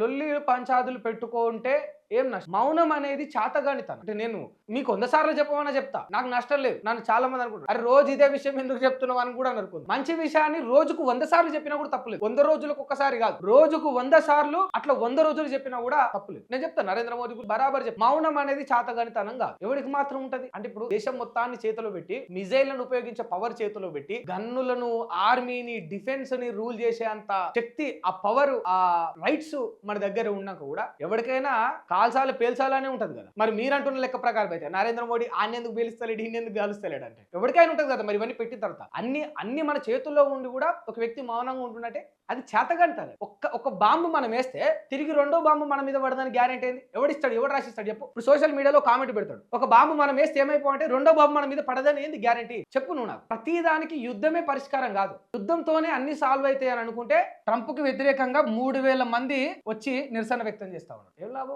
లొల్లి పంచాదులు పెట్టుకుంటే ఏం నష్టం? మౌనం అనేది చాతగానితనం. అంటే నేను మీకు 100 సార్లు చెప్పమన్నా చెప్తా, నాకు నష్టం లేదు. నన్ను చాలా మంది అనుకుంటారు, అరే రోజు ఇదే విషయం ఎందుకు చెప్తున్నావు అని కూడా అనుకుంది. మంచి విషయాన్ని రోజుకు 100 సార్లు చెప్పినా కూడా తప్పులేదు. 100 రోజులకు ఒక్కసారి కాదు, రోజుకు 100 సార్లు అట్లా 100 రోజులు చెప్పినా కూడా తప్పులేదు. నేను చెప్తాను, నరేంద్ర మోదీ గురించి బరాబర్ చెప్పి, మౌనం అనేది చాతగానితనం కాదు. ఎవరికి మాత్రం ఉంటది? అంటే ఇప్పుడు దేశం మొత్తాన్ని చేతిలో పెట్టి, మిజైళ్లను ఉపయోగించే పవర్ చేతిలో పెట్టి, గన్నులను, ఆర్మీని, డిఫెన్స్ ని రూల్ చేసే అంత శక్తి, ఆ పవర్, ఆ రైట్స్ మన దగ్గర ఉన్నాక కూడా ఎవరికైనా కాల్చాలి పేల్చాలనే ఉంటది కదా. మరి మీరంటున్న లెక్క ప్రకారం అయితే నరేంద్ర మోడీ ఆయన ఎందుకు పేలుస్తలేడు, ఈయన ఎందుకు కాలుస్తలేడు అంటే ఎవరికైనా ఉంటది కదా. మరి ఇవన్నీ పెట్టిన తర్వాత అన్ని మన చేతుల్లో ఉండి కూడా ఒక వ్యక్తి మౌనంగా ఉంటుందంటే అది చేతగంటారు. ఒక బాంబు మనం వేస్తే తిరిగి రెండో బాంబు మన మీద పడడానికి గ్యారెంటీ ఏంది? ఎవడిస్తాడు? ఎవడు రాసిస్తాడు చెప్పు? ఇప్పుడు సోషల్ మీడియాలో కామెంట్ పెడతాడు, ఒక బాంబు మనం వేస్తే ఏమైపోతే రెండో బాంబు మన మీద పడదని ఏంది గ్యారెంటీ? చెప్పు నువ్వు నాకు. ప్రతి దానికి యుద్ధమే పరిష్కారం కాదు. యుద్ధంతోనే అన్ని సాల్వ్ అవుతాయి అని అనుకుంటే ట్రంప్ కు వ్యతిరేకంగా 3000 మంది వచ్చి నిరసన వ్యక్తం చేస్తా ఉన్నారు. ఏం లాభం?